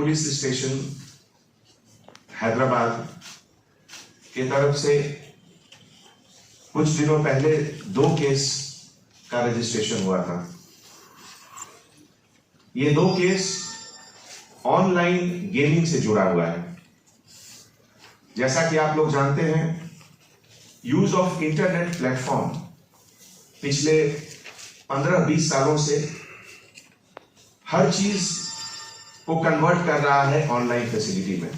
Police station Hyderabad की तरफ से कुछ दिनों पहले 2 केस का रजिस्ट्रेशन हुआ था। ये 2 केस ऑनलाइन गेमिंग से जुड़ा हुआ है। जैसा कि आप लोग जानते हैं, यूज ऑफ इंटरनेट प्लेटफॉर्म पिछले 15-20 सालों से हर चीज को कन्वर्ट कर रहा है ऑनलाइन फैसिलिटी में,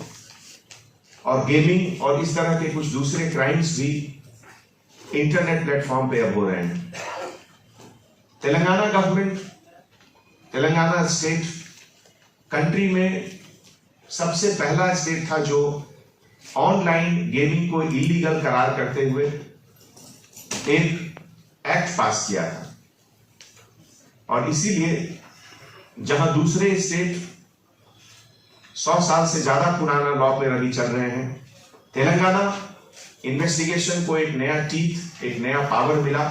और गेमिंग और इस तरह के कुछ दूसरे क्राइम्स भी इंटरनेट प्लेटफॉर्म पे अब हो रहे हैं। Telangana government, Telangana state country में सबसे पहला स्टेट था जो ऑनलाइन गेमिंग को इलीगल करार करते हुए एक एक्ट पास किया था। और इसीलिए जहां दूसरे स्टेट 100 साल से ज्यादा पुराना लॉ पे अभी चल रहे हैं, तेलंगाना इन्वेस्टिगेशन को एक नया टीथ, एक नया पावर मिला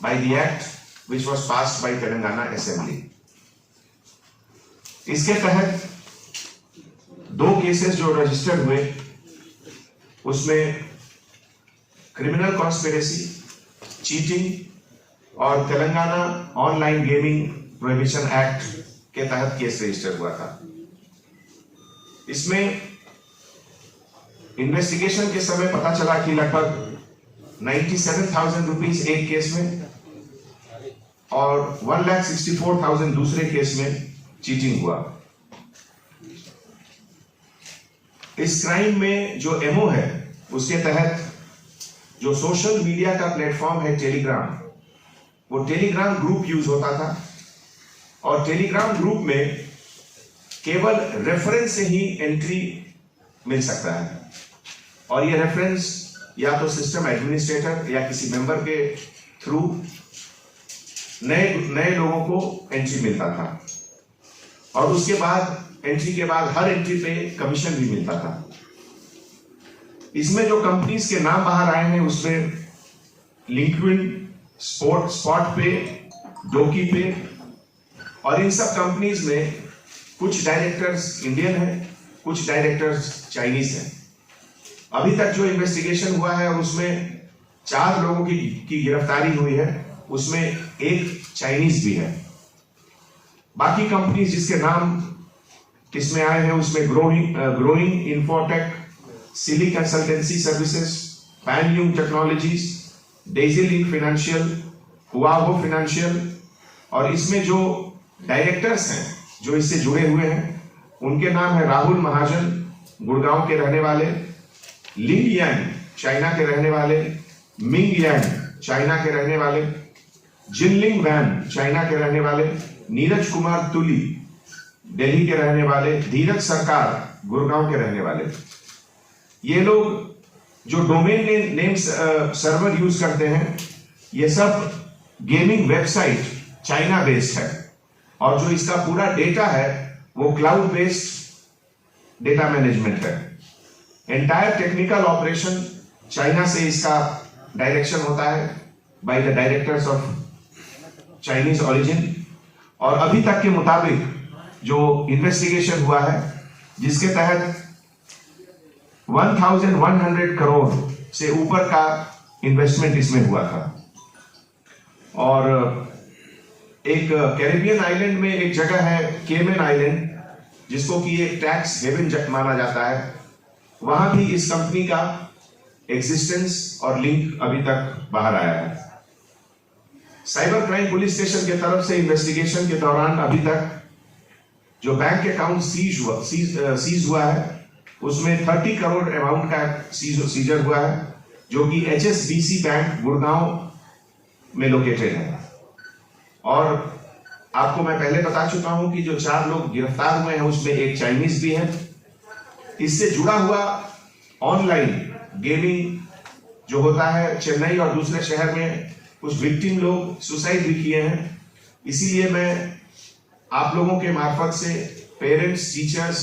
by the act which was passed by Telangana assembly. इसके तहत 2 केसेस जो रजिस्टर्ड हुए, उसमें क्रिमिनल कॉन्स्पिरेसी, चीटिंग और Telangana online gaming prohibition act के तहत केस रजिस्टर हुआ था। इसमें इन्वेस्टिगेशन के समय पता चला कि लगभग 97,000 रुपीज एक केस में और 1,64,000 दूसरे केस में चीटिंग हुआ। इस क्राइम में जो एमओ है, उसके तहत जो सोशल मीडिया का प्लेटफॉर्म है टेलीग्राम, वो टेलीग्राम ग्रुप यूज होता था, और टेलीग्राम ग्रुप में केवल रेफरेंस से ही एंट्री मिल सकता है, और ये रेफरेंस या तो सिस्टम एडमिनिस्ट्रेटर या किसी मेंबर के थ्रू नए लोगों को एंट्री मिलता था, और उसके बाद एंट्री के बाद हर एंट्री पे कमीशन भी मिलता था। इसमें जो कंपनीज के नाम बाहर आए हैं, उसमें लिंक्डइन, स्पॉट पे, डोकी पे, और इन सब कंपनीज में कुछ डायरेक्टर्स इंडियन हैं, कुछ डायरेक्टर्स चाइनीज हैं। अभी तक जो इन्वेस्टिगेशन हुआ है उसमें 4 लोगों की गिरफ्तारी हुई है, उसमें एक चाइनीज भी है। बाकी कंपनीज जिसके नाम इसमें आए हैं, उसमें growing infotech, silly consultancy services, पैनयूम टेक्नोलॉजीज, डेजी लिंक फाइनेंशियल, हुआवो फाइनेंशियल, और इसमें जो डायरेक्टर्स हैं जो इससे जुड़े हुए हैं, उनके नाम है राहुल महाजन, गुड़गांव के रहने वाले, लिंग यांग, चाइना के रहने वाले, मिंग यांग, चाइना के रहने वाले, जिनलिंग वैन, चाइना के रहने वाले, नीरज कुमार तुली, दिल्ली के रहने वाले, धीरज सरकार, गुड़गांव के रहने वाले। ये लोग जो डोमेन नेम सर्वर यूज करते हैं, ये सब गेमिंग वेबसाइट चाइना बेस्ड है, और जो इसका पूरा डेटा है वो क्लाउड बेस्ड डेटा मैनेजमेंट है। एंटायर टेक्निकल ऑपरेशन चाइना से इसका डायरेक्शन होता है by the directors of Chinese origin. और अभी तक के मुताबिक जो इन्वेस्टिगेशन हुआ है, जिसके तहत 1,100 करोड़ से ऊपर का इन्वेस्टमेंट इसमें हुआ था। और एक कैरिबियन आइलैंड में एक जगह है केमन आइलैंड, जिसको कि एक टैक्स हेवन माना जाता है, वहां भी इस कंपनी का एग्जिस्टेंस और लिंक अभी तक बाहर आया है। साइबर क्राइम पुलिस स्टेशन की तरफ से इन्वेस्टिगेशन के दौरान अभी तक जो बैंक अकाउंट सीज हुआ है, उसमें 30 करोड़ अमाउंट का सीजर हुआ है, जो कि HSBC बैंक गुड़गांव में लोकेटेड है। और आपको मैं पहले बता चुका हूं कि जो 4 लोग गिरफ्तार हुए हैं, उसमें एक चाइनीज भी है। इससे जुड़ा हुआ ऑनलाइन गेमिंग जो होता है, चेन्नई और दूसरे शहर में कुछ विक्टिम लोग सुसाइड भी किए हैं। इसीलिए मैं आप लोगों के मार्फत से parents, teachers,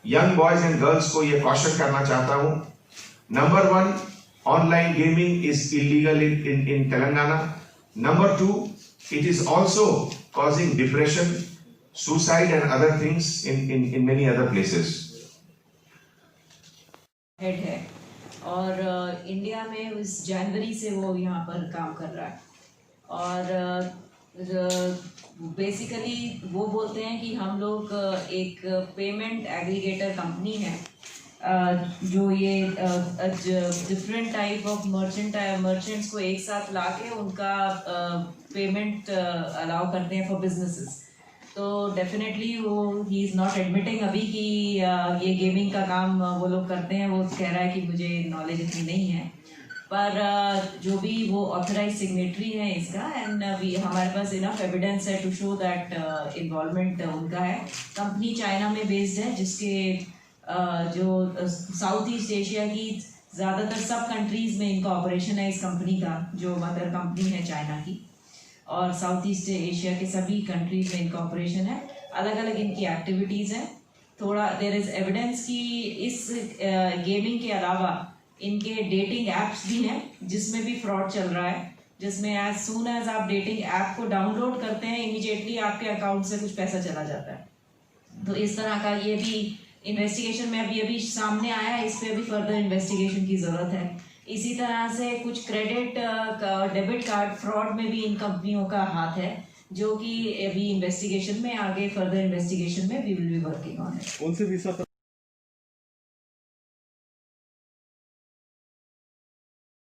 young boys and girls को यह कॉशन करना चाहता हूं। Number 1, online gaming is illegal in Telangana. Number 2, it is also causing depression, suicide and other things in many other places. Head है और इंडिया में उस जनवरी से वो यहाँ पर काम कर रहा है और बेसिकली वो बोलते हैं कि हम लोग एक पेमेंट एग्रीगेटर कंपनी है जो ये डिफरेंट टाइप ऑफ मर्चेंट्स को एक साथ लाके उनका पेमेंट अलाउ करते हैं फॉर बिजनेसेस। तो डेफिनेटली वो ही इज़ नॉट एडमिटिंग अभी कि ये गेमिंग का काम वो लोग करते हैं। वो कह रहा है कि मुझे नॉलेज इतनी नहीं है, पर जो भी वो ऑथराइज सिग्नेटरी है इसका एंड हमारे पास इनफ एविडेंस है टू शो दैट इन्वॉल्वमेंट उनका है। कंपनी चाइना में बेस्ड है जिसके जो साउथ ईस्ट एशिया की ज़्यादातर सब कंट्रीज़ में इनका ऑपरेशन है। इस कंपनी का जो मदर कंपनी है चाइना की और साउथ ईस्ट एशिया के सभी कंट्रीज़ में इनका ऑपरेशन है। अलग अलग इनकी एक्टिविटीज़ हैं। थोड़ा देयर इज़ एविडेंस कि इस गेमिंग के अलावा इनके डेटिंग ऐप्स भी हैं जिसमें भी फ्रॉड चल रहा है, जिसमें एज सून एज आप डेटिंग ऐप को डाउनलोड करते हैं इमीडिएटली आपके अकाउंट से कुछ पैसा चला जाता है। तो इस तरह का ये भी इन्वेस्टिगेशन में अभी सामने आया है। इस पर अभी फर्दर इन्वेस्टिगेशन की ज़रूरत है। इसी तरह से कुछ क्रेडिट डेबिट कार्ड फ्रॉड में भी इन कंपनियों का हाथ है जो कि अभी इन्वेस्टिगेशन में आगे फर्दर इन्वेस्टिगेशन में we will be working on it. कौन से वीज़ा